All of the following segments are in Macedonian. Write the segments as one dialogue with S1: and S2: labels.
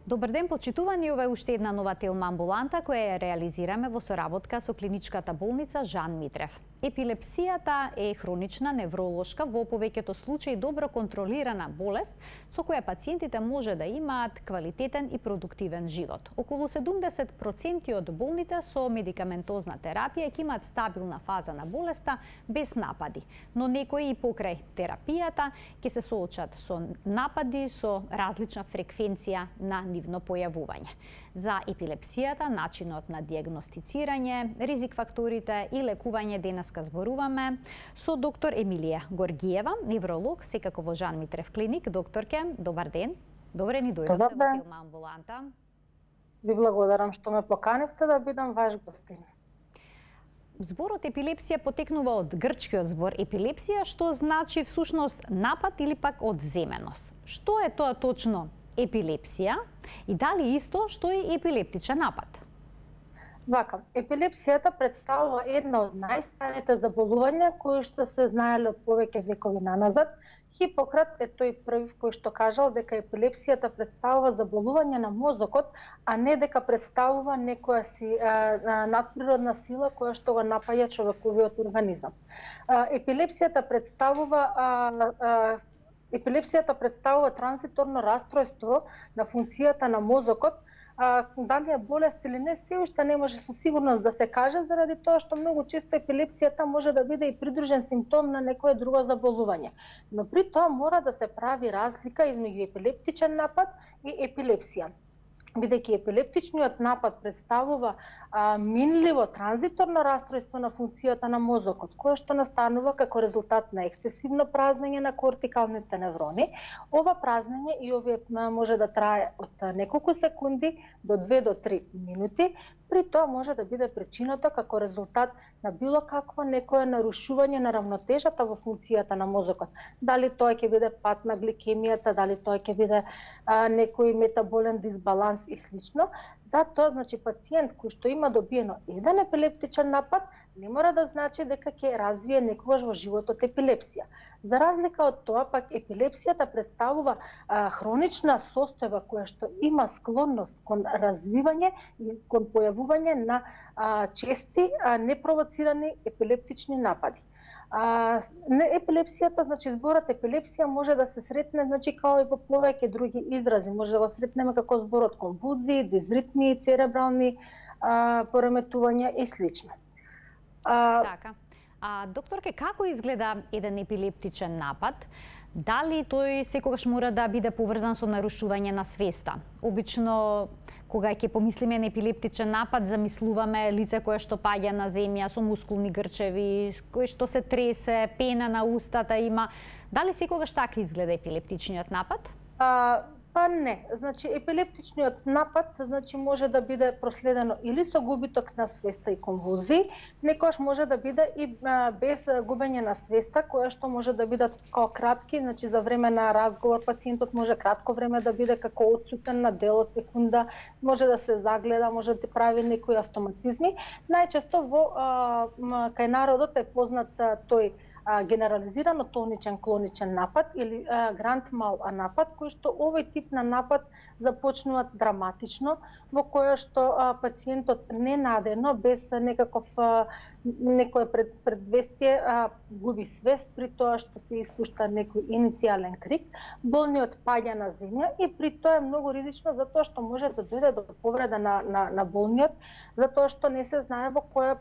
S1: Добар ден, почитувани, ова е уште една нова телеамбуланта која ја реализираме во соработка со клиничката болница Жан Митрев. Епилепсијата е хронична невролошка, во повеќето случаи добро контролирана болест со која пациентите може да имаат квалитетен и продуктивен живот. Околу 70% од болните со медикаментозна терапија ќе имаат стабилна фаза на болеста без напади, но некои и покрај терапијата ќе се соочат со напади со различна фреквенција на нивно појавување. За епилепсијата, начинот на диагностицирање, ризик факторите и лекување денеска зборуваме со доктор Емилија Горгиева, невролог, секако во Жан Митрев клиник. Докторке, добар ден. Добре ни дојдовте во телеамбуланта.
S2: Ви благодарам што ме поканивте да бидам ваш гостин.
S1: Зборот епилепсија потекнува од грчкиот збор епилепсија, што значи всушност напад или пак одземеност. Што е тоа точно епилепсија и дали исто што е епилептичен напад?
S2: Вака, епилепсијата представува една од најстарите заболувања кои што се знаеле од повеќе векови наназад. Хипократ е тој прв кој што кажал дека епилепсијата представува заболување на мозокот, а не дека представува некоја надприродна сила која што го напаја човековиот организам. Епилепсијата представува транзиторно расстройство на функцијата на мозокот. Дали е болест или не, се уште не може со сигурност да се каже, заради тоа што многу често епилепсијата може да биде и придружен симптом на некое друго заболување. Но при тоа мора да се прави разлика измеѓу епилептичен напад и епилепсија. Бидејќи епилептичниот напад представува минливо транзиторно расстройство на функцијата на мозокот, кое што настанува како резултат на ексцесивно празнење на кортикалните неврони. Ова празнење и овие може да трае од неколку секунди до 2 до 3 минути. При тоа може да биде причината како резултат на било какво некое нарушување на равнотежата во функцијата на мозокот. Дали тоа ќе биде пат на гликемијата, дали тоа ќе биде некој метаболен дисбаланс и слично. Да, тоа значи пациент кој што има добиено еден епилептичен напад, не мора да значи дека ќе развие некогаш во животот епилепсија. За разлика од тоа, пак епилепсијата представува хронична состојба која што има склонност кон развивање и кон појавување на чести непровоцирани епилептични напади. Епилепсијата, значи зборот епилепсија може да се сретне, значи као и во повеќе други изрази, може да го сретнеме како зборот конвулзии, дизритми, церебрални пореметувања и слично.
S1: Така. Докторке, како изгледа еден епилептичен напад? Дали тој секогаш мора да биде поврзан со нарушување на свеста? Обично, кога ќе помислиме на епилептичен напад, замислуваме лице кое што паѓа на земја со мускулни грчеви, кое што се тресе, пена на устата има. Дали секогаш така изгледа епилептичниот напад?
S2: Па не, значи епилептичниот напад може да биде проследено или со губиток на свеста и конвулзии, некојаш може да биде и без губење на свеста, која што може да бидат како кратки, значи за време на разговор пациентот може кратко време да биде како отсутен на дел од секунда, може да се загледа, може да прави некои автоматизми. Најчесто кај народот е познат тој генерализирано тоничен клоничен напад или гранд мал напад, кој што овој тип на напад започнуваат драматично, во која што пациентот ненадено, без некое предвестие, губи свест, при тоа што се испушта некој иницијален крик, болниот паѓа на земја и при тоа е многу ризично затоа што може да дојде до повреда на болниот, затоа што не се знае во која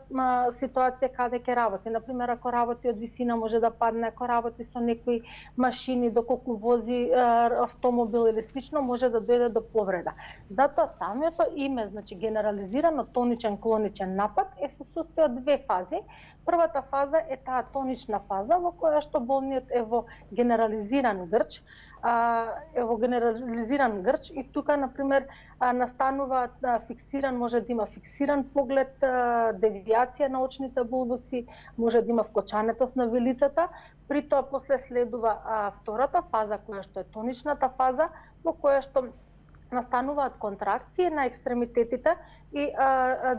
S2: ситуација каде ќе работи. Например, ако работи од висина може да падне, ако работи со некои машини, доколку вози автомобил или слично, може да дојде до повреда. Затоа самото име, значи генерализирано тоничен клоничен напад, се состои од две фази. Првата фаза е таа тонична фаза во која што болниот е во генерализиран грч, и тука, например, настанува фиксиран, може да има фиксиран поглед, девијација на очните булбуси, може да има вкочанетост на вилицата. При тоа после следува втората фаза, која што е тоничната фаза, во која што настануваат контракции на екстремитетите и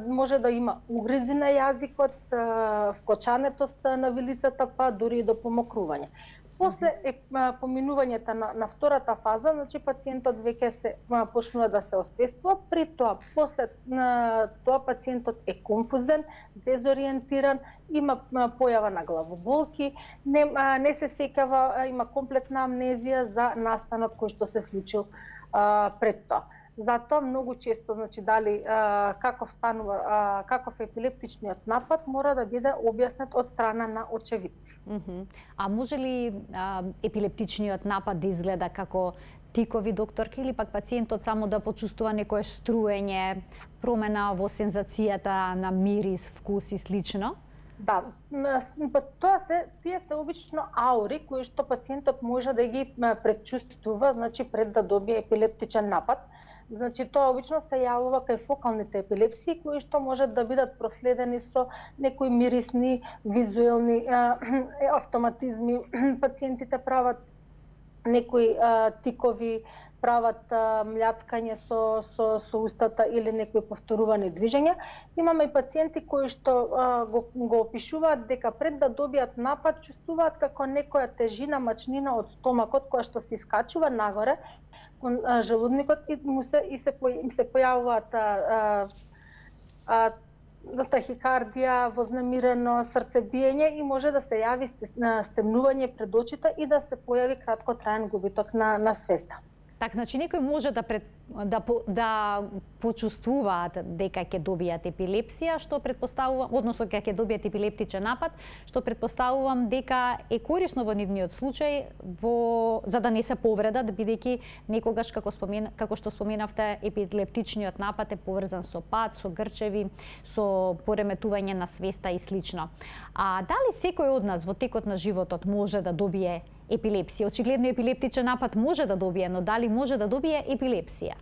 S2: може да има угризи на јазикот, вкочанетост на вилицата, па дури и до помокрување. После поминувањето на втората фаза, значи пациентот веќе се почнува да се освестува, при тоа после тоа пациентот е конфузен, дезориентиран, има појава на главоболки, не се сеќава, има комплетна амнезија за настанот кој што се случил пред тоа. Затоа многу често, значи дали каков е епилептичниот напад мора да биде објаснет од страна на очевидци.
S1: А може ли епилептичниот напад да изгледа како тикови, докторки, или пак пациентот само да почувствува некое струење, промена во сензацијата на мирис, вкус и слично?
S2: Да, тие се обично аури кои што пациентот може да ги предчувствува, значи пред да добие епилептичен напад. Значи тоа обично се јавува кај фокалните епилепсии кои што можат да бидат проследени со некои мирисни, визуелни автоматизми. Пациентите прават некои тикови, прават мљацкање со устата или некои повторувани движења. Имаме и пациенти кои што го опишуваат дека пред да добијат напад чувствуваат како некоја тежина, мачнина од стомакот која што се искачува нагоре кон желудникот и им се појавуваат тахикардија, вознемирено срцебиење и може да се јави стемнување пред очите и да се појави краткотраен губиток на свеста.
S1: Так, значи некој може да почувствуваат дека ќе добијат епилепсија, што претпоставувам, односно дека ќе добијат епилептичен напад, што претпоставувам дека е корисно во нивниот случај за да не се повредат, бидејќи некогаш како што споменавте, епилептичниот напад е поврзан со пад, со грчеви, со пореметување на свеста и слично. А дали секој од нас во текот на животот може да добие епилепсија? Очигледно епилептичен напад може да добие, но дали може да добие епилепсија?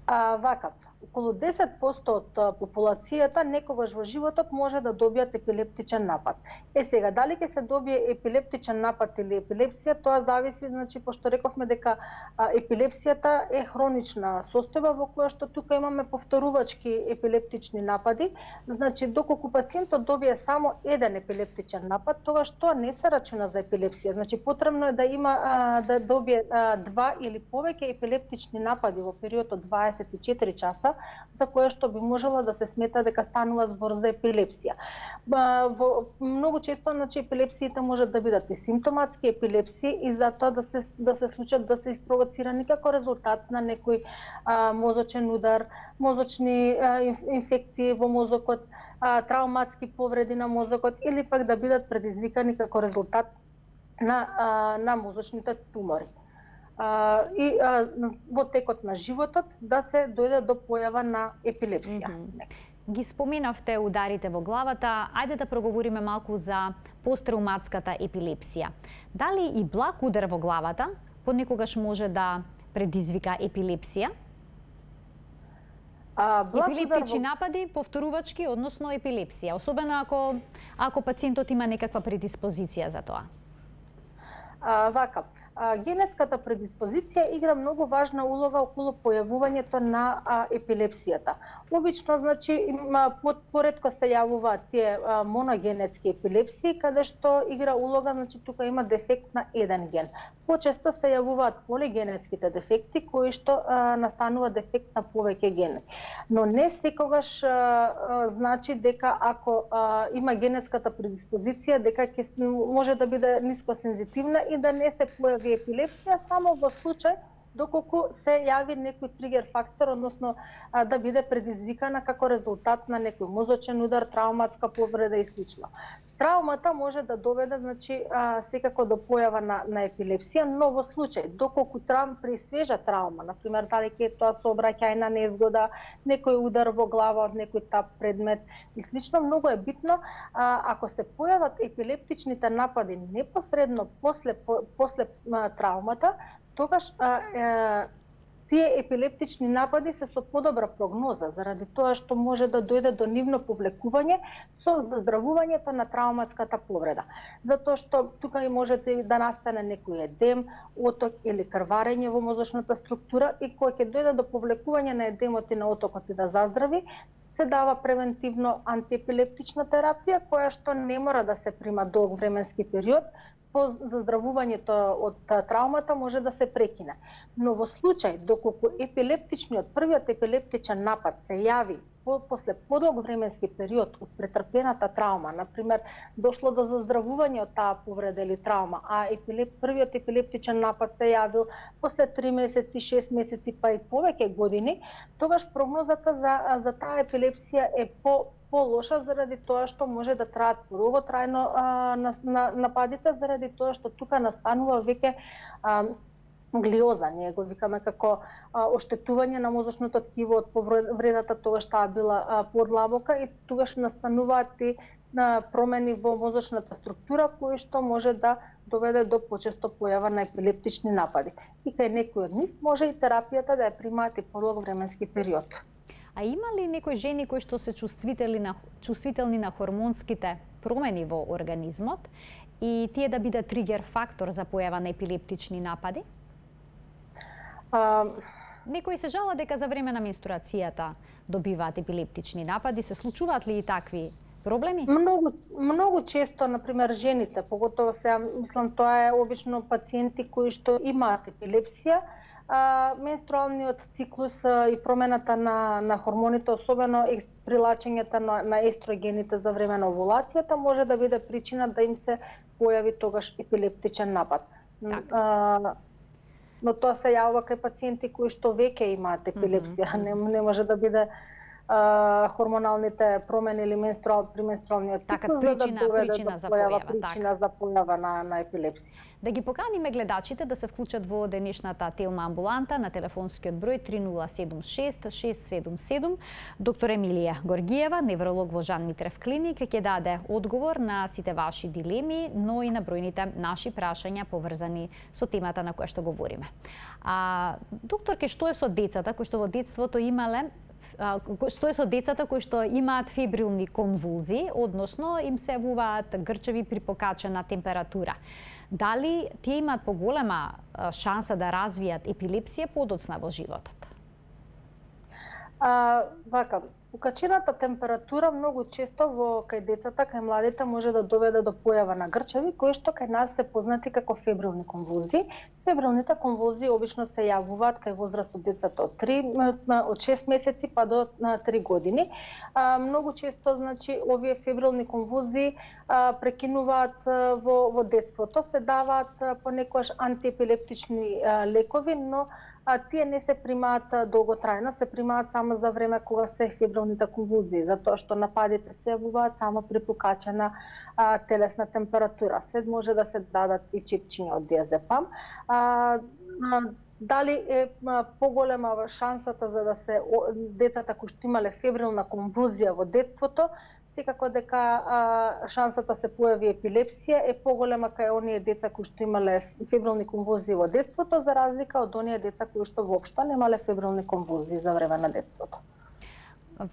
S2: Вака, околу 10% од популацијата некогаш во животот може да добијат епилептичен напад. Сега, дали ќе се добие епилептичен напад или епилепсија, тоа зависи, значи, пошто рековме дека епилепсијата е хронична состојба во која што тука имаме повторувачки епилептични напади. Значи, доколку пациентот добие само еден епилептичен напад, тогаш тоа не се рачуна за епилепсија. Значи, потребно е да има да добие 2 или повеќе епилептични напади во период од 24 часа, за кое што би можела да се смета дека станува збор за епилепсија. Многу често, значи, епилепсиите можат да бидат и симптоматски епилепсии и затоа да се случат да се испровоцирани како резултат на некој мозочен удар, мозочни инфекции во мозокот, травматски повреди на мозокот или пак да бидат предизвикани како резултат на мозочните тумори. И во текот на животот да се дојде до појава на епилепсија.
S1: Ги споменавте ударите во главата, ајде да проговориме малку за посттравматската епилепсија. Дали и благ удар во главата понекогаш може да предизвика епилепсија? Епилептични напади, повторувачки, односно епилепсија, особено ако пациентот има некаква предиспозиција за тоа.
S2: Вака, генетската предиспозиција игра многу важна улога околу појавувањето на епилепсијата. Обично, значи, поретко се јавуваат тие моногенетски епилепсии, каде што игра улога, значи, тука има дефект на еден ген. Почесто се јавуваат полигенетските дефекти, кои што настанува дефект на повеќе гени. Но не секогаш значи дека ако има генетската предиспозиција, дека може да биде нискосензитивна и да не се појави епилепсија само во случај доколку се јави некој тригер фактор, односно да биде предизвикана како резултат на некој мозочен удар, травматска повреда и слично. Травмата може да доведе, значи, секако до појава на епилепсија, но во случај доколку при свежа травма, например, дали ќе тоа сообраќајна незгода, некој удар во глава од некој тап предмет и слично, многу е битно ако се појават епилептичните напади непосредно после травмата, тогаш тие епилептични напади се со подобра прогноза, заради тоа што може да дојде до нивно повлекување со заздравувањето на травматската повреда. Затоа што тука и можете да настане некој едем, оток или крварење во мозочната структура и кога ќе дојде до повлекување на едемот и на отокот и да заздрави, се дава превентивно антиепилептична терапија, која што не мора да се прима долг временски период, по заздравувањето од траумата може да се прекине. Но во случај доколку првиот епилептичен напад се јави после подолг временски период од претрпената траума, например, дошло до заздравување од таа повреда или траума, а првиот епилептичен напад се јавил после 3 месеци, 6 месеци, па и повеќе години, тогаш прогнозата за таа епилепсија е полоша заради тоа што може да траат подолготрајно нападите, заради тоа што тука настанува веќе глиоза, ние го викаме како оштетување на мозочното ткиво од повредата, тогаш таа била подлабока и тогаш настануваат и промени во мозочната структура кои што може да доведе до почесто појава на епилептични напади. И кај некои од нив може и терапијата да ја примаат и подолг временски период.
S1: А има ли некои жени кои што се чувствителни на хормонските промени во организмот и тие да бидат тригер фактор за појава на епилептични напади? Некои се жала дека за време на менструацијата добиваат епилептични напади. Се случуваат ли и такви проблеми?
S2: Многу често, например, жените, поготово сега, мислам, тоа е обично пациенти кои што имаат епилепсија, менструалниот циклус и промената на хормоните, особено прилачењето на естрогените за време на овулацијата, може да биде причина да им се појави тогаш епилептичен напад. Но тоа се јавува кај пациенти кои што веќе имаат епилепсија, не може да биде хормоналните промени или менструалниот циклус
S1: причина за
S2: појава на епилепсија.
S1: Да ги поканиме гледачите да се вклучат во денешната Телма амбуланта на телефонскиот број 3076 677. Доктор Емилија Горгиева, невролог во Жан Митрев клиник, ќе даде одговор на сите ваши дилеми, но и на бројните наши прашања поврзани со темата на која што говориме. Докторке, што е со децата кои што во детството имале кои што имаат фебрилни конвулзии, односно им се јавуваат грчеви при покачена температура? Дали тие имаат поголема шанса да развијат епилепсија подоцна во животот?
S2: Покачената температура многу често кај децата, кај младите може да доведе до појава на грчеви, кои што кај нас се познати како фебрилни конвулзии. Фебрилните конвулзии обично се јавуваат кај возраст од децата од 6 месеци па до 3 години. Многу често, значи, овие фебрилни конвулзии прекинуваат во детството, се даваат понекогаш антиепилептични лекови, но тие не се примаат долготрајно, се примаат само за време кога се фебрилните конвулзии, затоа што нападите се јавуваат само при покачена телесна температура. Се може да се дадат и чипчиња од диазепам. Дали е поголема шансата за да се децата кои што имале фебрилна конвулзија во детството, секако дека шансата се појави епилепсија е поголема кај оние деца кои што имале фебрилни конвулзии во детството, за разлика од оние деца кои што воопшто немале фебрилни конвулзии за време на детството.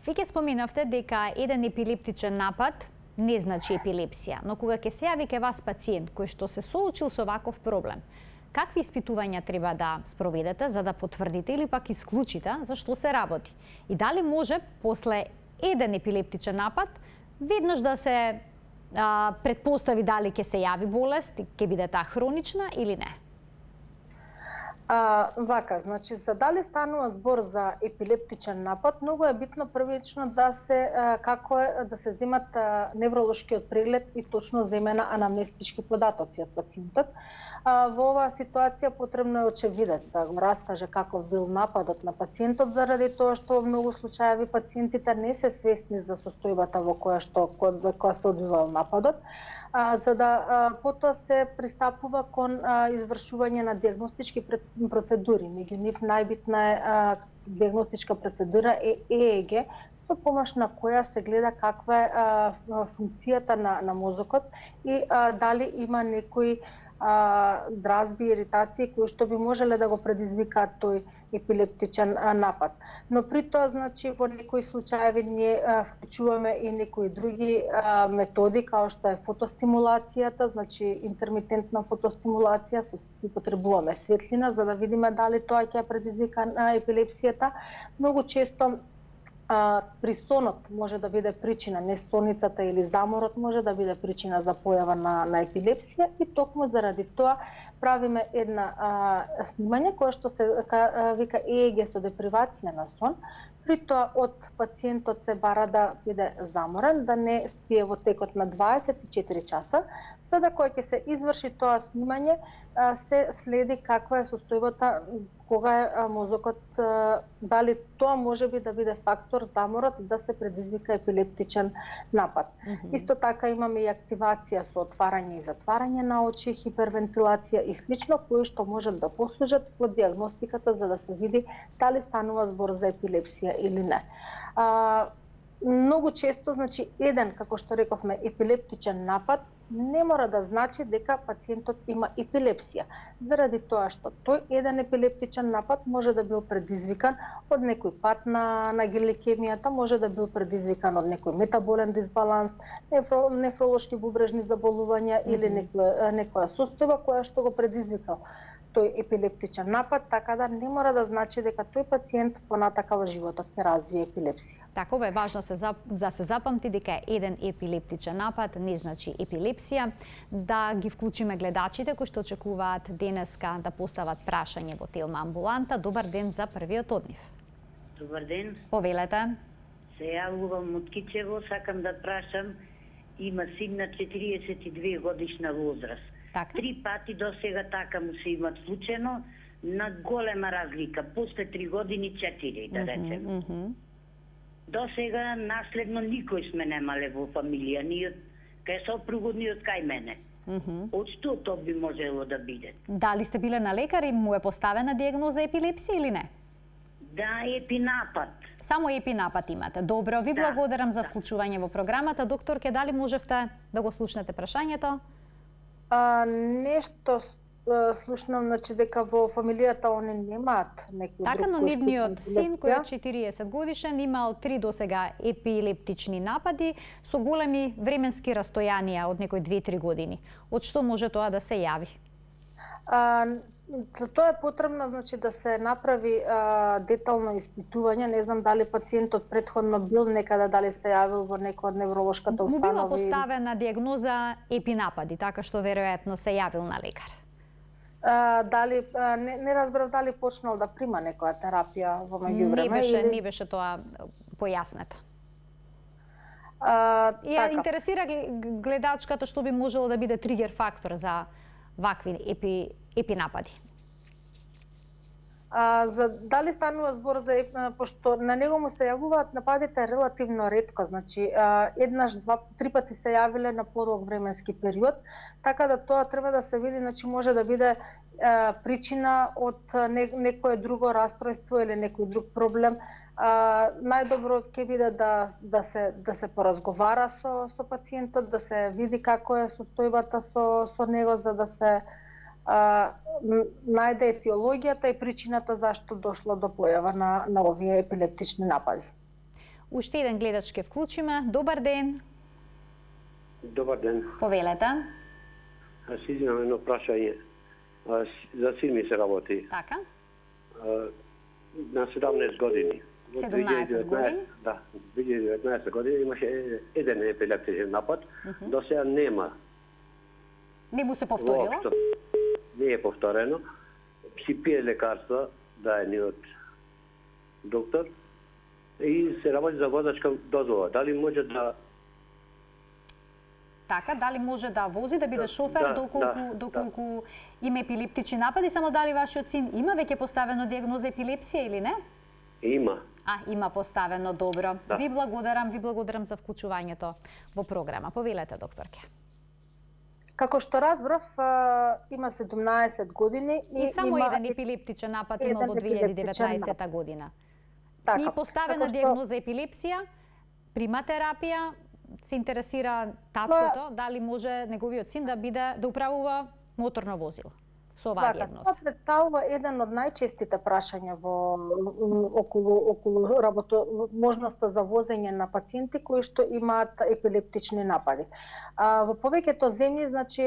S1: Веќе споменавте дека еден епилептичен напад не значи епилепсија, но кога ќе се јави кај вас пациент кој што се соочил со ваков проблем, какви испитувања треба да спроведете за да потврдите или пак исклучите за што се работи? И дали може после еден епилептичен напад веднаш да се предпостави дали ќе се јави болест, ќе биде таа хронична или не?
S2: Значи, за дали станува збор за епилептичен напад, многу е битно првично да се земат невролошкиот преглед и точно земена анамнестички податоци од пациентот. Во оваа ситуација потребно е очевидец да го раскаже каков бил нападот на пациентот, заради тоа што во многу случаи пациентите не се свесни за состојбата во која се одвивал нападот, за да потоа се пристапува кон извршување на диагностички процедури. Меѓу нив најбитна е диагностичка процедура е ЕЕГ, со помош на која се гледа каква е функцијата на мозокот и дали има некои дразби, иритации кои што би можеле да го предизвикаат тој епилептичен напад. Но при тоа, значи, во некои случаи ние вклучуваме и некои други методи, као што е фотостимулацијата, значи интермитентна фотостимулација, употребуваме светлина за да видиме дали тоа ќе предизвика епилепсијата. Многу често При сонот може да биде причина, несоницата или заморот може да биде причина за појава на епилепсија и токму заради тоа правиме една снимање кое што се вика ЕЕГ со депривација на сон. При тоа од пациентот се бара да биде заморен, да не спие во текот на 24 часа, за да кога ќе се изврши тоа снимање се следи каква е состојбата кога е мозокот, дали тоа може би да биде фактор заморот да се предизвика епилептичен напад. Исто така имаме и активација со отварање и затварање на очи, хипервентилација и слично, кои што можат да послужат во дијагностиката за да се види дали станува збор за епилепсија или не. Многу често, значи, еден, како што рековме, епилептичен напад не мора да значи дека пациентот има епилепсија, заради тоа што тој еден епилептичен напад може да бил предизвикан од некој пат на гликемијата, може да бил предизвикан од некој метаболен дисбаланс, нефролошки бубрежни заболувања или некоја состојба која што го предизвикал тој епилептичен напад, така да не мора да значи дека тој пациент понатака во животот ќе развие епилепсија.
S1: Такова е важно да се запамти дека еден епилептичен напад не значи епилепсија. Да ги вклучиме гледачите кои што очекуваат денеска да постават прашање во Телма амбуланта. Добар ден за првиот од нив.
S3: Добар ден.
S1: Повелете.
S3: Се јавувам од Кичево, сакам да прашам, има син на 42 годишна возраст.
S1: Така?
S3: 3 пати до сега така му се имат случено, на голема разлика, после 3 години 4, да речем. До сега наследно никој сме немале во фамилија, ни од кај сопругот, ни од кај мене. Од што тоа би можело да биде?
S1: Дали сте биле на лекар и му е поставена дијагноза епилепсија или не?
S3: Да, епинапад.
S1: Само епинапад имате. Добро, ви благодарам за вклучување во програмата. Докторке, дали можевте да го слушнете прашањето?
S2: Нешто слушнам, значи дека во фамилијата они немаат некој
S1: така,
S2: друг.
S1: Но нивниот син кој е 40 годишен имал 3 досега епилептични напади со големи временски растојанија од некои 2-3 години. Од што може тоа да се јави?
S2: За тоа е потребно, значи, да се направи детално испитување. Не знам дали пациентот претходно бил некаде, дали се јавил во некоја од невролошката установи.
S1: Му била поставена дијагноза епинапади, така што веројатно се јавил на лекар.
S2: Дали не разбрав дали почнал да прима некоја терапија во меѓувреме.
S1: Не беше тоа појаснето.
S2: Така.
S1: Интересира гледачката што би можело да биде тригер фактор за вакви епинапади.
S2: За дали станува збор за пошто на него му се јавуваат нападите релативно ретко, значи еднаш, два, три пати се јавиле на подолг временски период, така да тоа треба да се види, значи може да биде причина од некое друго расстройство или некој друг проблем. Најдобро ќе биде да се поразговара со пациентот, да се види како е состојбата со него, за да се најде етиологијата и причината зашто дошло до појава на овие епилептични напади.
S1: Уште еден гледач ке вклучиме. Добар ден.
S4: Добар ден.
S1: Повелете.
S4: Аз извинам едно прашање. За син ми се работи.
S1: Така.
S4: На 17 години.
S1: 17 години?
S4: Да, 2019 години имаше еден епилептичен напад, до сега нема.
S1: Не му се повторило?
S4: Воопшто не е повторено. Си пие лекарства, даени од доктор, и се работи за возачка дозвола. Дали може да...
S1: Така, дали може да вози, да биде шофер доколку има епилептични напади, само дали вашиот син има веќе поставено дијагноза епилепсија или не?
S4: Има.
S1: Има поставено, добро.
S4: Да.
S1: Ви благодарам за вклучувањето во програма. Повелете, докторке.
S2: Како што разбрав, има 17 години
S1: и само еден епилептичен напад има во 2019 година.
S2: Така,
S1: и поставена дијагноза епилепсија, прима терапија, се интересира таткото, дали може неговиот син да управува моторно возило. со оваа дијагноза?
S2: Тоа представува еден од најчестите прашања околу можноста за возење на пациенти кои што имаат епилептични напади. Во повеќето земји, значи,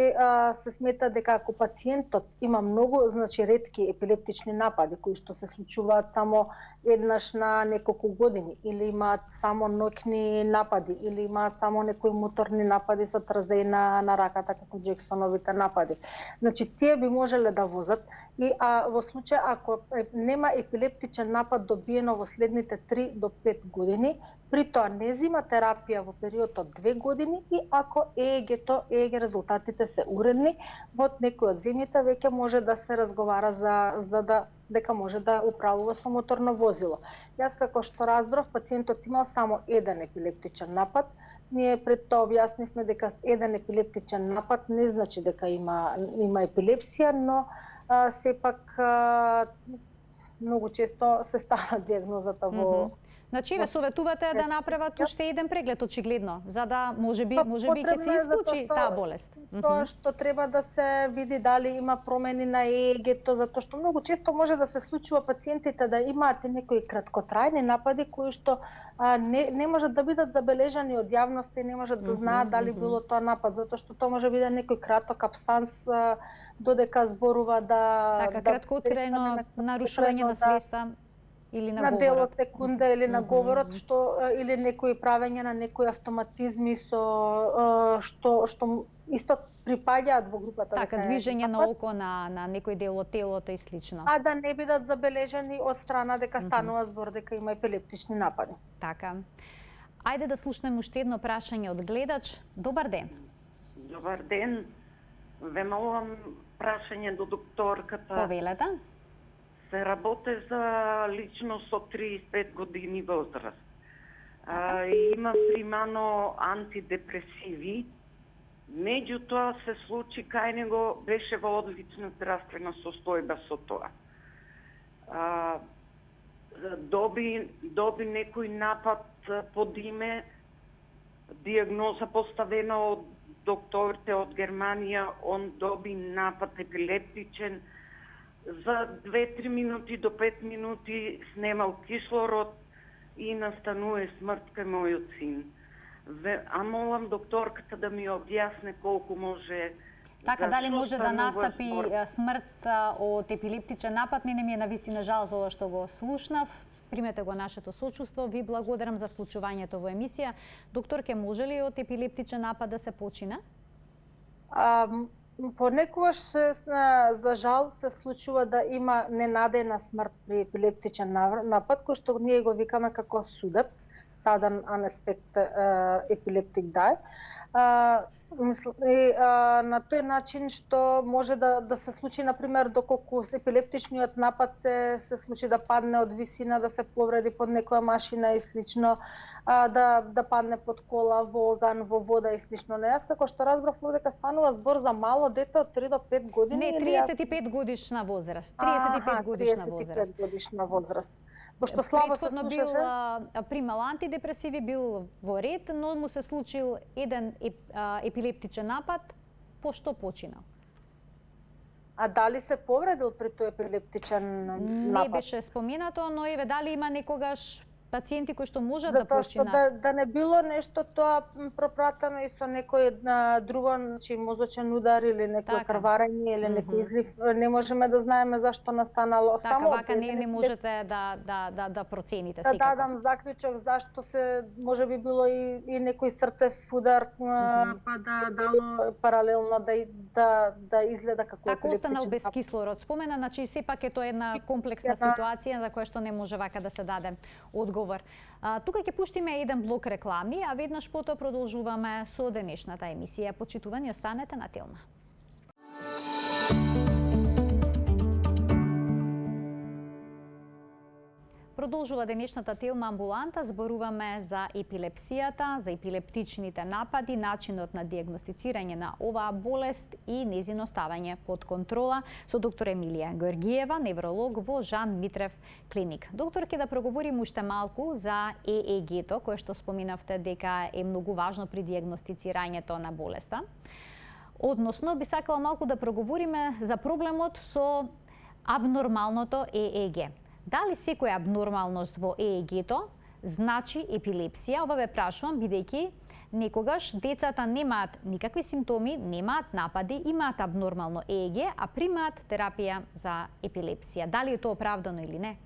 S2: се смета дека ако пациентот има многу, значи, ретки епилептични напади кои што се случуваат само еднаш на неколку години, или имаат само ноќни напади, или имаат само некои моторни напади со трзена на раката како Джексоновите напади. Значи, тие би можеле да возат и во случај ако нема епилептичен напад добиено во следните 3 до 5 години, при тоа не зима терапија во период од 2 години и ако ЕЕГ резултатите се уредни, во некои од земјите веќе може да се разговара за дека може да управува со моторно возило. Јас како што разбрав, пациентот имал само еден епилептичен напад. Ние пред тоа објаснивме дека еден епилептичен напад не значи дека има епилепсија, но сепак многу често се става дијагнозата во...
S1: Значи, ве советувате да направат уште еден преглед, очигледно, за да можеби ќе се исклучи таа болест.
S2: Тоа што треба да се види дали има промени на ЕЕГ-то, затоа што многу често може да се случува пациентите да имаат некои краткотрајни напади кои што не можат да бидат забележани од јавноста и не можат да знаат дали било тоа напад, затоа што тоа може биде некој краток абсанс додека зборува
S1: така краткотрајно нарушување на свеста или на
S2: делот секунда или на говорот, што или некои правење на некои автоматизми со што исто припаѓаат во групата.
S1: Така, движење на око на некој дел од телото и слично.
S2: А да не бидат забележани од страна дека станува збор дека има епилептични напади.
S1: Така. Ајде да слушнеме уште едно прашање од гледач. Добар ден.
S5: Добар ден. Ве молам прашање до докторката.
S1: Повелете.
S5: Се работе за личност со 35 години возраст. Има примано антидепресиви. Меѓутоа се случи кај него беше во одлична здравствена состојба со тоа. Доби некој напад под име, дијагноза поставена од докторите од Германија, он доби напад епилептичен, за 2-3 минути до 5 минути снемал кислород и настанува смрт кај мојот син. А молам докторката да ми објасне колку може...
S1: Така, дали може да настапи смрт од епилептичен напад? Мене ми е навистина жал за ова што го слушнав. Примете го нашето сочувство. Ви благодарам за вклучувањето во емисија. Докторке, може ли од епилептичен напад да се почине?
S2: Понекогаш, за жал, се случува да има ненадејна смрт при епилептичен напад, кој што ние го викаме како СУДЕП, Sudden Unexpected Epileptic Die. На тој начин што може да се случи, например, доколку епилептичниот напад се случи да падне од висина, да се повреди под некоја машина и слично, да падне под кола, во оган, во вода и слично. Но јас како што разбрав дека станува збор за мало дете од 3 до 5 години.
S1: Не, 35 годишна возраст. 35 годишна возраст.
S2: 35 годишна возраст. Пошто слабо се слушаше.
S1: Бил примал антидепресиви, бил во ред, но му се случил еден епилептичен напад, пошто починал.
S2: А дали се повредил при тој епилептичен напад?
S1: Не беше споменато, но еве дали има некогаш пациенти кои што можат да починат.
S2: Да не било нешто тоа пропратено и со некој друго, значи мозочен удар или некој крварење или некој излив, не можеме да знаеме зашто настанало.
S1: Така, само вака не можете да процените секако.
S2: Да дадам заклучок зашто се можеби било и некој срцев удар, па да дало паралелно да изгледа како
S1: така останал без кислород. Спомена, значи сепак е тоа една комплексна ситуација за која што не може вака да се даде одговор. Тука ќе пуштиме еден блок реклами, а веднаш потоа продолжуваме со денешната емисија. Почитувани, останете на Телма. Продолжува денешната Телма амбуланта, зборуваме за епилепсијата, за епилептичните напади, начинот на дијагностицирање на оваа болест и нејзино ставање под контрола со доктор Емилија Георгиева, невролог во Жан Митрев клиник. Доктор, ќе да проговориме уште малку за ЕЕГ-то, кое што споминавте дека е многу важно при дијагностицирањето на болеста. Односно, би сакала малку да проговориме за проблемот со абнормалното ЕЕГ. Дали секоја абнормалност во ЕЕГ-то значи епилепсија? Ова ве прашувам, бидејќи некогаш децата немаат никакви симптоми, немаат напади, имаат абнормално ЕЕГ, а примаат терапија за епилепсија. Дали е тоа оправдано или не?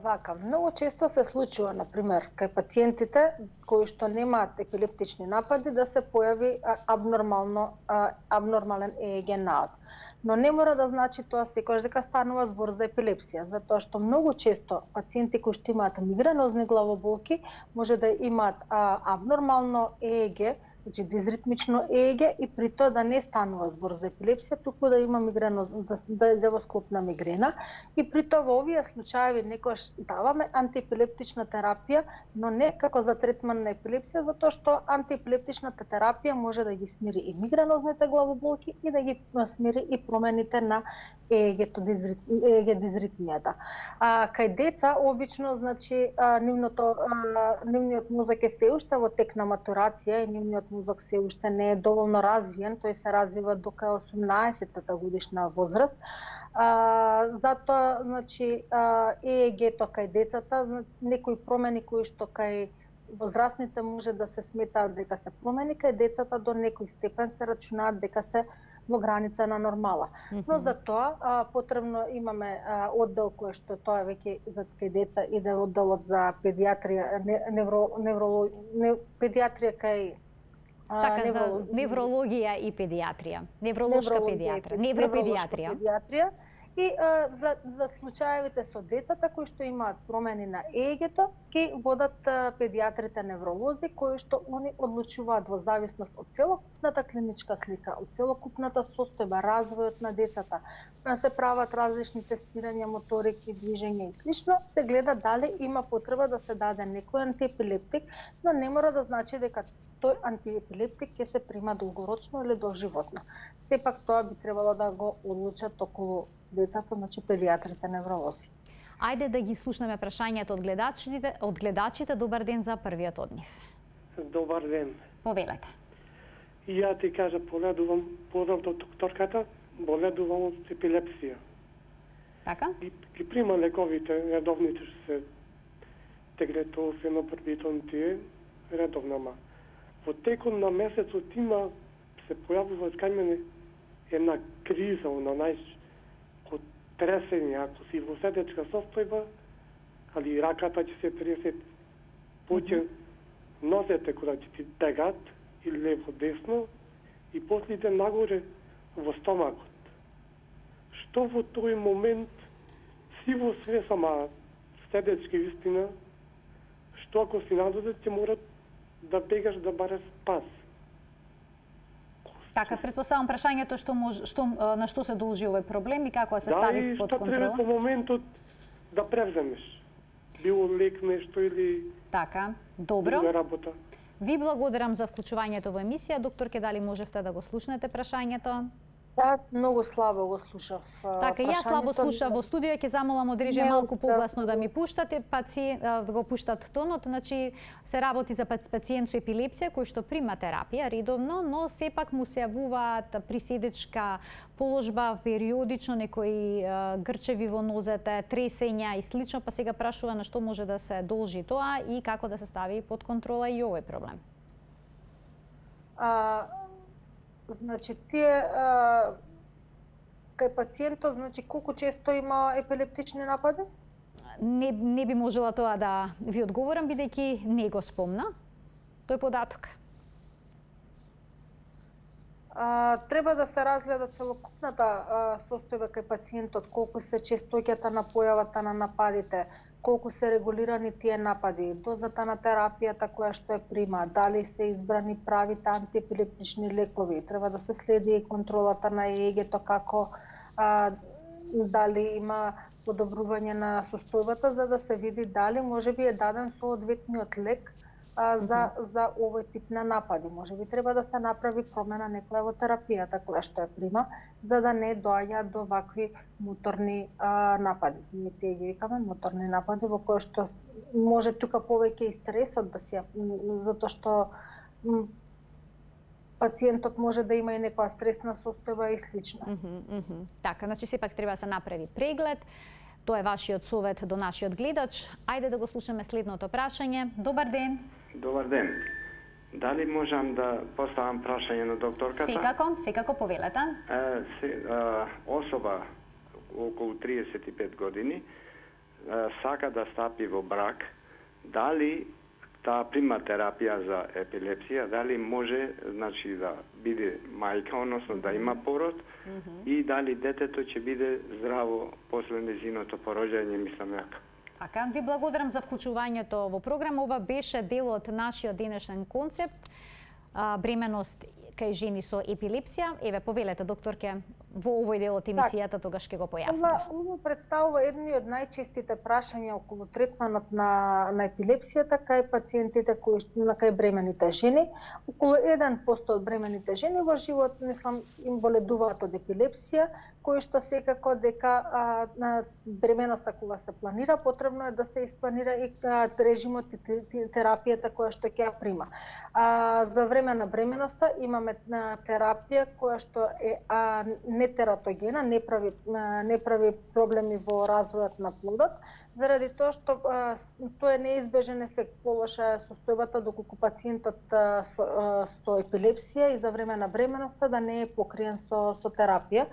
S2: Вака, многу често се случува, например, кај пациентите кои што немаат епилептични напади да се појави абнормален ЕЕГ наод. Но не мора да значи тоа секогаш дека станува збор за епилепсија, затоа што многу често пациенти кои што имаат мигренозни главоболки може да имаат абнормално ЕЕГ, значи дизритмично ЕЕГ, и при тоа да не станува збор за епилепсија, туку да има да е во склоп на мигрена, и при тоа во овие случаи некогаш даваме антиепилептична терапија, но не како за третман на епилепсија, затоа што антиепилептичната терапија може да ги смири и мигренозните главоболки и да ги смири и промените на ЕЕГ дизритмијата. Кај деца обично, значи, нивниот мозок е се уште во тек на матурација и нивниот мозок се уште не е доволно развиен, тој се развива до кај 18-та годишна возраст. Затоа, значи, ЕЕГ-то кај децата, некои промени кои што кај возрастните може да се сметаат дека се промени, кај децата до некој степен се рачунаат дека се во граница на нормала. Но за тоа потребно имаме оддел кој што тоа веќе за кај деца иде одделот за педиатрија, педиатрија кај
S1: така за неврологија и педиатрија, невролошка педиатрија, невропедиатрија. И за случаевите со децата кои што имаат промени на ЕЕГ-то, ќе водат педиатрите невролози кои што они одлучуваат во зависност од целокупната клиничка слика, од целокупната состојба, развојот на децата, се прават различни тестирања, моторики, движење и слично, се гледа дали има потреба да се даде некој антиепилептик, но не мора да значи дека тој антиепилептик ќе се прима долгорочно или доживотно. Сепак тоа би требало да го одлучат околу децата, значи педиатрите невролози. Ајде да ги слушнеме прашањето од гледачите. Добар ден за првиот од нив.
S6: Добар ден.
S1: Повелете.
S6: И ја ти кажа, боледувам, поздрав до докторката, боледувам од епилепсија.
S1: Така?
S6: Ги прима лековите, редовните што се теглетол, фенопробитон, тие, редовно, во текот на месецот има, се појавува кај мене една криза, тресење, ако си во седечка состојба, али раката ќе се тресе, поќе нозете кога ќе ти бегат, или лево десно, и после иде нагоре во стомакот. Што во тој момент си во све, сама седечки вистина, што ако си надоде, ќе мора да бегаш да бараш спас.
S1: Така, претпоставам прашањето на што се должи овој проблем и како се стави под контрола?
S6: Да, и што треба во моментот да превземеш? Било лек нешто или
S1: така, добро.
S6: друга работа?
S1: Ви благодарам за вклучувањето во емисија. Докторке, дали можевте да го слушнете прашањето?
S2: Јас многу слабо го слушав.
S1: Така, јас слабо слушав во студио, ќе замолам од режија малку погласно да ми пуштате, да го пуштат тонот. Значи, се работи за пациент со епилепсија кој што прима терапија редовно, но сепак му се јавуваат при седечка положба периодично некои грчеви во нозете, тресења и слично, па сега прашува на што може да се должи тоа и како да се стави под контрола и овој проблем.
S2: Значи, тие кај пациентот, значи, колку често има епилептични напади?
S1: Не би можела тоа да ви одговорам, бидејќи не го спомна тој податок.
S2: Треба да се разгледа целокупната состојба кај пациентот, колку се честоќата на појавата на нападите, колку се регулирани тие напади, дозата на терапијата која што е прима, дали се избрани правите антиепилептични лекови, треба да се следи и контролата на ЕЕГ-то како дали има подобрување на состојбата, за да се види дали можеби е даден соодветниот лек за овој тип на напади. Можеби треба да се направи промена некоја во терапијата која што е прима, за да не доаѓа до вакви моторни напади. Ние тие ги викаме моторни напади, во кои што може тука повеќе и стресот да се, затоа што пациентот може да има и некоја стресна состојба и слично.
S1: Така, значи сепак треба да се направи преглед. Тоа е вашиот совет до нашиот гледач. Ајде да го слушаме следното прашање. Добар ден.
S7: Добар ден. Дали можам да поставам прашање на докторката?
S1: Секако повелете.
S7: Особа околу 35 години сака да стапи во брак. Дали таа прима терапија за епилепсија, дали може, значи, да биде мајка, односно да има пород, и дали детето ќе биде здраво после нејзиното пороѓање, мислам јака.
S1: Така, ви благодарам за вклучувањето во програма. Ова беше дел од нашиот денешен концепт бременост кај жени со епилепсија. Еве, повелете, докторке, во овој дел од емисијата тогаш ќе го појасниме.
S2: Ова представува едни од најчестите прашања околу третманот на епилепсијата кај пациентите кај бремените жени. Околу 1% од бремените жени во живот, мислам, им боледуваат од епилепсија, кој што секако дека на бременоста кога се планира, потребно е да се испланира и режимот и терапијата која што ќе ја прима. За време на бременоста имаме терапија која што е нетератогена, не прави проблеми во развојот на плодот, заради тоа што тоа е неизбежен ефект. Полоша е состојбата доколку пациентот со епилепсија и за време на бременоста да не е покриен со терапија.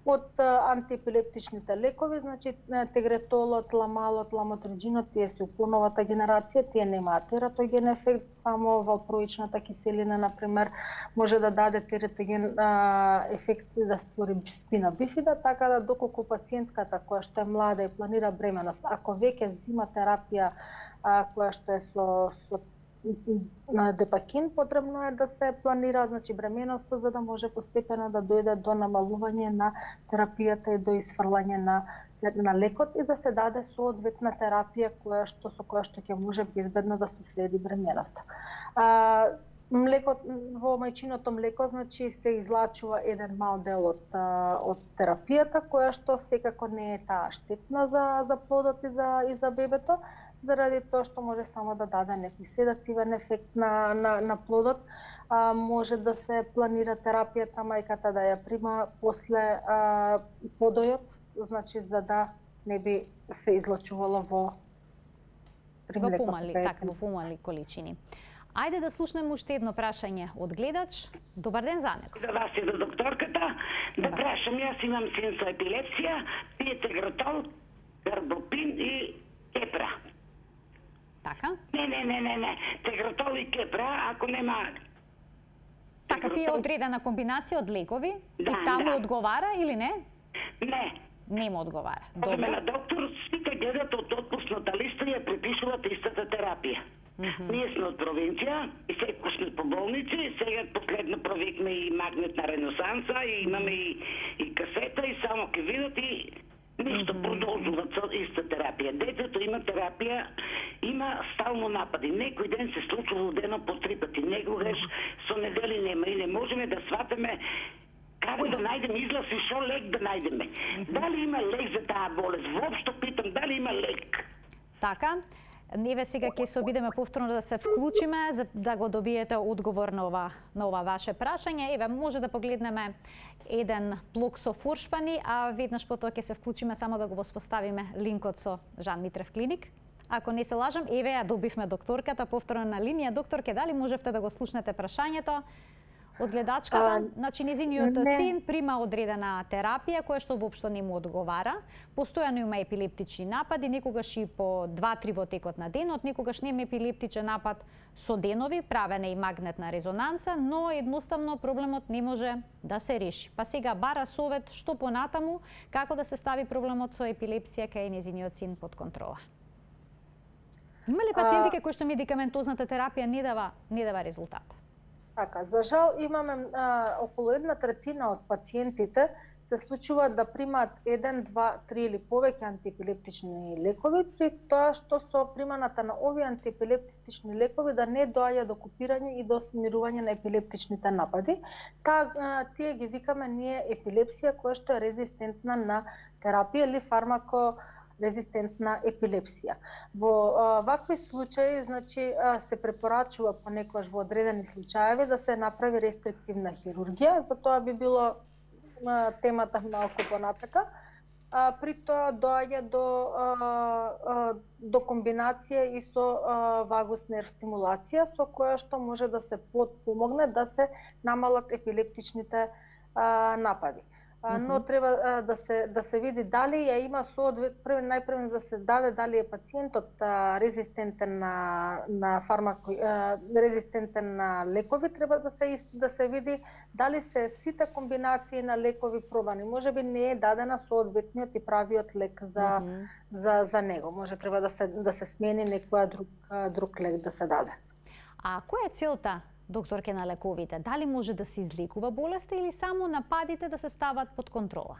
S2: Од антиепилептичните лекови, значи тегретолот, ламалот, ламотриджинот, тие се уклоновата генерација, тие немаат тератоген ефект, само валпроичната киселина, например, може да даде тератоген ефект и да створи спина бифида, така да доколку пациентката која што е млада и планира бременост, ако веќе зима терапија која што е со на депакин, потребно е да се планира, значи, бременоста, за да може постепено да дојде до намалување на терапијата и до исфрлање на лекот и да се даде соодветна терапија со која што ќе може безбедно да се следи бременоста. Млекот во мајчиното млеко, значи, се излачува еден мал дел од терапијата, која што секако не е таа штетна за плодот и за бебето, заради тоа што може само да даде некој седативен ефект на плодот. Може да се планира терапијата мајката да ја прима после подојот, значи за да не би се излачувало во
S1: помали количини. Ајде да слушнеме уште едно прашање од гледач. Добар ден, за него.
S8: За вас и до докторката. Да прашам, јас имам син со епилепсија, пие тегретол, карбопин и кепра.
S1: Така?
S8: Не. Тегретол и кепра, ако нема...
S1: Така, пие одредена комбинација од лекови и таму одговара или не?
S8: Не.
S1: Нема одговара.
S8: Добро. На доктор сите гледат од отпусната листа и ја препишуваат истата терапија. Ние сме од провинција и секој сме по болници, сега последно провикме и магнетна ренесанса и имаме и касета и само ке видат и ништо продолжуваат со иста терапија. Детето има терапија, има стално напади. Некој ден се случува дено по 3 пати, некогаш со недели нема и не можеме да сватиме како да најдеме излаз и шо лек да најдеме. Дали има лек за таа болест? Воопшто питам, дали има лек?
S1: Така. Еве сега ќе се обидеме повторно да се вклучиме за да го добиете одговор на ова ваше прашање. Еве, може да погледнеме еден блок со форшпани, а веднаш потоа ќе се вклучиме само да го воспоставиме линкот со Жан Митрев клиник. Ако не се лажам, еве ја добивме докторката повторно на линија. Докторке, дали можевте да го слушнете прашањето од гледачката? Значи, незиниот син прима одредена терапија која што воопшто не му одговара. Постојано има епилептични напади, некогаш и по 2-3 во текот на денот, некогаш нема епилептичен напад со денови, правена и магнетна резонанца, но едноставно проблемот не може да се реши. Па сега бара совет што понатаму, како да се стави проблемот со епилепсија кај незиниот син под контрола. Има ли пациенти кои што медикаментозната терапија не дава резултат?
S2: Така, за жал имаме околу 1/3 од пациентите се случува да примаат 1, 2, 3 или повеќе антиепилептични лекови, при тоа што со приманата на овие антиепилептични лекови да не доаѓа до купирање и до смирување на епилептичните напади. Тие ги викаме ние епилепсија која што е резистентна на терапија или резистентна епилепсија. Во вакви случаи, значи, се препорачува понекогаш во одредени случаеви да се направи рестриктивна хирургија, затоа би било темата малку понатака. При тоа доаѓа до комбинација и со вагус нерв стимулација, со која што може да се помогне да се намалат епилептичните напади. Но треба да се види дали ја има најпрвен да се даде дали е пациентот резистентен на резистентен на лекови, треба да се види дали се сите комбинации на лекови пробани. Можеби не е дадена соодветниот и правиот лек за него. Може треба да се смени некој друг лек да се даде.
S1: А која е целта, докторке, на лековите? Дали може да се излекува болеста или само нападите да се стават под контрола?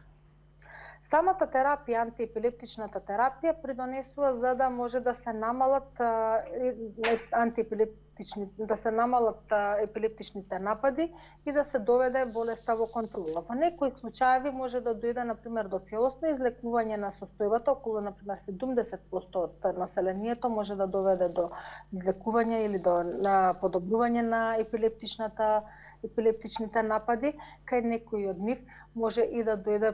S2: Самата терапија, антиепилептичната терапија, придонесува за да може да се намалат епилептичните напади и да се доведе болеста во контрола. Во некои случаеви може да дојде, например, до целосно излекување на состојбата, околу, например, 70% од населението може да доведе до излекување или до подобрување на епилептичните напади, кај некои од нив може и да дојде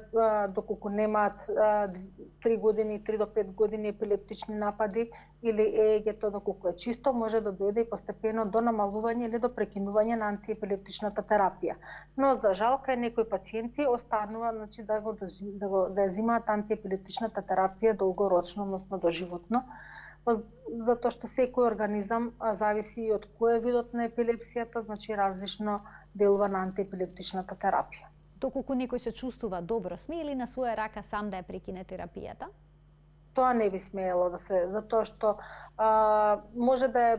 S2: доколку немаат 3 до 5 години епилептични напади или ЕЕГ-то доколку е чисто, може да дојде и постепено до намалување или до прекинување на антиепилептичната терапија. Но за жал кај некои пациенти останува, значи, да ја земаат антиепилептичната терапија долгорочно, односно доживотно, затоа што секој организам зависи и од кој е видот на епилепсијата, значи различно делува на антиепилептичната терапија.
S1: Доколку некој се чувствува добро, смее ли на своја рака сам да ја прекине терапијата?
S2: Тоа не би смеело да се, затоа што може да е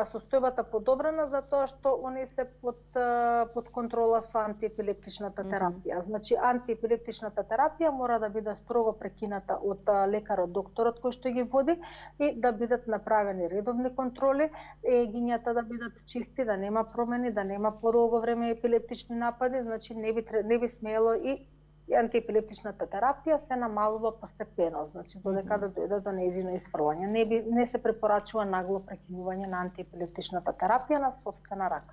S2: состојбата подобрена затоа што они се под контрола со антиепилептичната терапија. Значи антиепилептичната терапија мора да биде строго прекината од лекарот, докторот кој што ги води и да бидат направени редовни контроли, егињата да бидат чисти, да нема промени, да нема подолго време епилептични напади, значи не би смеело и антиепилептичната терапија се намалува постепено, значи додека да дојде до нејзино исфрлање. Не се препорачува нагло прекинување на антиепилептичната терапија на сопствена рака.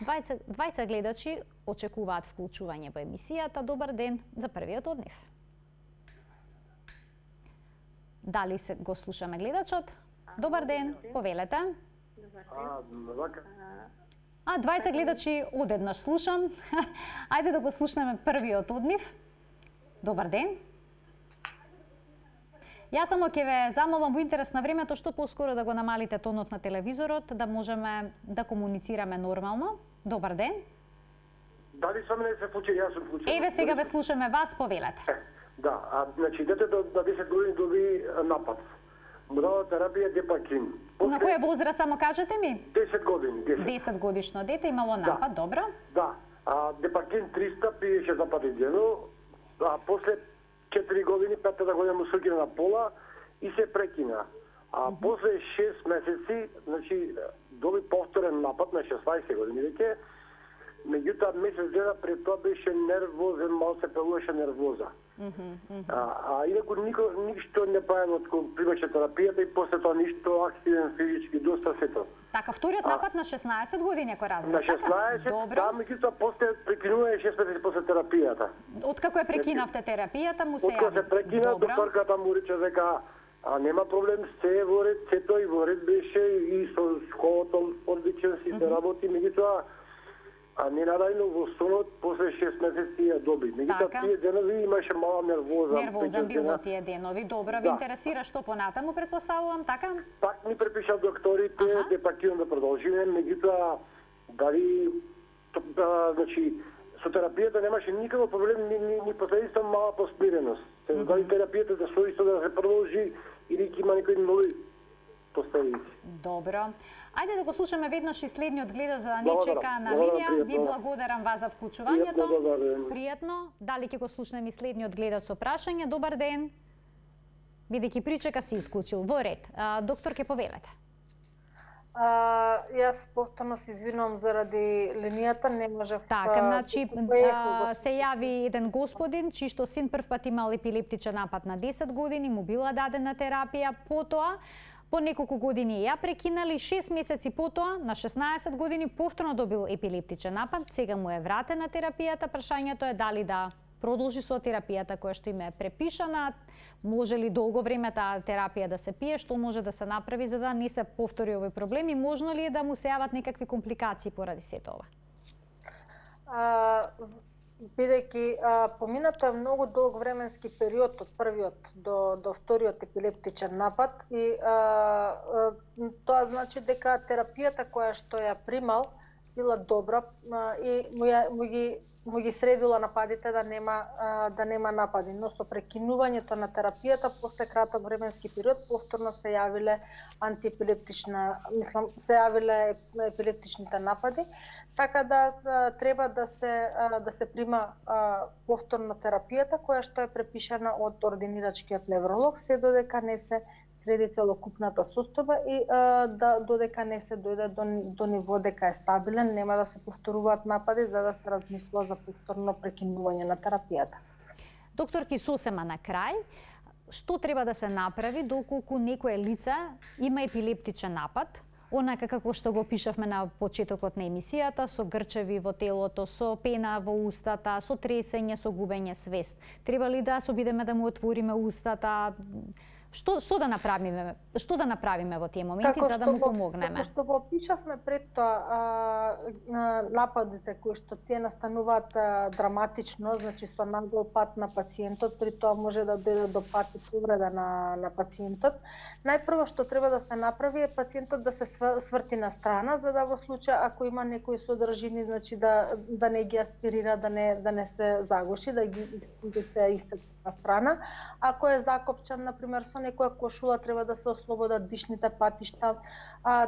S1: Двајца гледачи очекуваат вклучување во емисијата. Добар ден за првиот од нив. Дали се го слушаме гледачот? Добар ден, повелете. Двајца гледачи одеднаш слушам. Ајде да го слушнеме првиот од нив. Добар ден. Јас само ќе ве замолам во интерес на времето што поскоро да го намалите тонот на телевизорот, да можеме да комуницираме нормално. Добар ден.
S9: Дали со мене се вклучи, јас сум вклучен.
S1: Еве сега ве слушаме вас, повелете.
S9: Да, значи детето на 10 години доби напад. Му дава терапија депакин.
S1: На која возраст, само кажете ми?
S9: 10 години.
S1: 10 годишно дете имало напад, добро.
S9: Да, депакин 300 пие 6 пати дневно, а после 4 години, 5-та година му сркина на пола и се прекина. А после 6 месеци, значи, доби повторен напад на 16 години веќе, меѓутоа месец дена пред тоа беше нервозен, малце пелуваше нервоза. Инаку ништо не правено од примаше терапијата и после тоа ништо активен физички, доста сето.
S1: Така, вториот напад на 16 години, ако разбрав,
S9: на 16, да, меѓутоа после прекинуваше 6 месеци после терапијата.
S1: Откако ја прекинавте терапијата, му се јави?
S9: Откако се прекина, докторката му рече дека нема проблем, се е во ред, сето и во ред беше и со школото одличен си се работи, меѓутоа ненадејно во сонот после 6 месеци ја доби. Меѓутоа тие денови имаше мала нервоза.
S1: Нервоза бил во тие денови. Добро, ви интересира што понатаму, предпоставувам, така?
S9: Так ми препиша докторите депакин да продолжиме, меѓутоа дали значи со терапијата немаше никаков проблем, ни последица мала посмиреност. Дали терапијата да се продолжи или ќе има некои нови последици.
S1: Добро. Ајде да го слушаме веднаш и следниот гледач за да не чека на линија. Ви благодарам вас за вклучувањето. Пријатно. Дали ќе го слушнеме и следниот гледач со прашање? Добар ден. Бидејќи причека си исклучил. Во ред. Доктор, ќе повелете.
S2: Јас повторно се извинувам заради линијата, не можев...
S1: Така, значи, се јави еден господин, чишто син прв пат имал епилептичен напад на 10 години, му била дадена терапија, потоа, по неколку години ја прекинали, 6 месеци потоа, на 16 години, повторно добил епилептичен напад, сега му е вратена терапијата, прашањето е дали да продолжи со терапијата која што им е препишана, може ли долго време таа терапија да се пие, што може да се направи за да не се повтори овој проблем и можно ли е да му се јават некакви компликации поради сето ова?
S2: Бидејќи поминато е многу долг временски период од првиот до вториот епилептичен напад и тоа значи дека терапијата која што ја примал била добра и му ги средила нападите да нема напади, но со прекинувањето на терапијата после краток временски период повторно се јавиле се јавиле епилептичните напади, така да треба да се прима повторно терапијата која што е препишана од ординирачкиот невролог, се додека не се среди целокупната состојба и додека не се дојде до ниво дека е стабилен, нема да се повторуваат напади за да се размислува за повторно прекинување на терапијата.
S1: Докторки, сосема на крај, што треба да се направи доколку некое лице има епилептичен напад, онака како што го пишавме на почетокот на емисијата, со грчеви во телото, со пена во устата, со тресење, со губење свест? Треба ли да се обидеме да му отвориме устата? Што да направиме во тие моменти за да му помогнеме?
S2: Како што го опишавме пред тоа, нападите кои што тие настануваат драматично, значи со нагл пат на пациентот, при тоа може да дојде до пат и повреда на пациентот. Најпрво што треба да се направи е пациентот да се сврти на страна, за да во случај ако има некои содржини, значи да не ги аспирира, да не се загуши, да се истече на страна. Ако е закопчан, например, со некоја кошула, треба да се ослободат дишните патишта.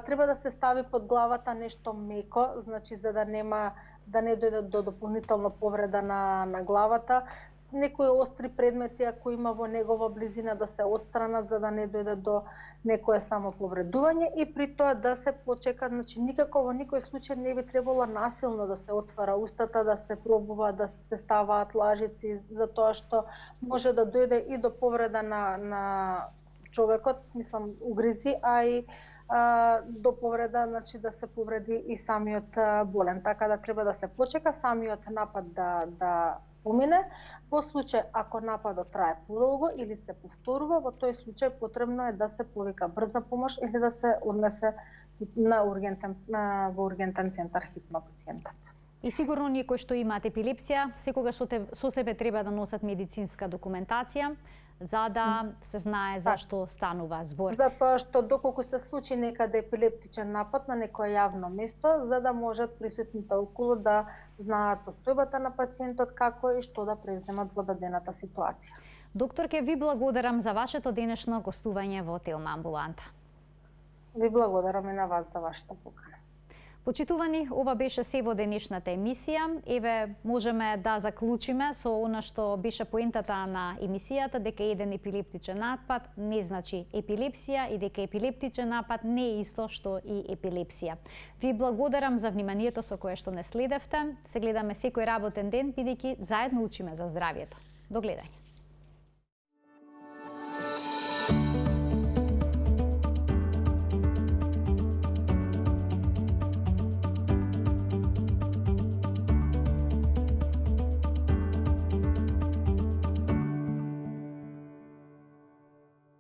S2: Треба да се стави под главата нешто меко, значи за да не дојде до дополнително повреда на главата. Некои остри предмети, ако има во негова близина, да се отстранат за да не дојде до некое самоповредување и при тоа да се почека, значи никако во никој случај не би требало насилно да се отвара устата, да се пробува да се ставаат лажици, затоа што може да дојде и до повреда на човекот, мислам угризи, а и до повреда, значи да се повреди и самиот болен. Така да треба да се почека самиот напад да помине. Во случај ако нападот трае подолго или се повторува, во тој случај потребно е да се повика брза помош или да се однесе во ургентен центар хитно пациентот.
S1: И сигурно некои што имаат епилепсија, секогаш со себе треба да носат медицинска документација, за да се знае зашто станува збор.
S2: Затоа што доколку се случи некаде епилептичен напад на некое јавно место, за да можат присутните околу да знаат состојбата на пациентот, како и што да преземат во дадената ситуација.
S1: Докторке, ви благодарам за вашето денешно гостување во Телма амбуланта.
S2: Ви благодарам и на вас за вашата покана.
S1: Почитувани, ова беше се во денешната емисија. Еве, можеме да заклучиме со она што беше поентата на емисијата, дека еден епилептичен напад не значи епилепсија и дека епилептичен напад не е исто што и епилепсија. Ви благодарам за вниманието со кое што не следевте. Се гледаме секој работен ден, бидејќи заедно учиме за здравието. До гледање.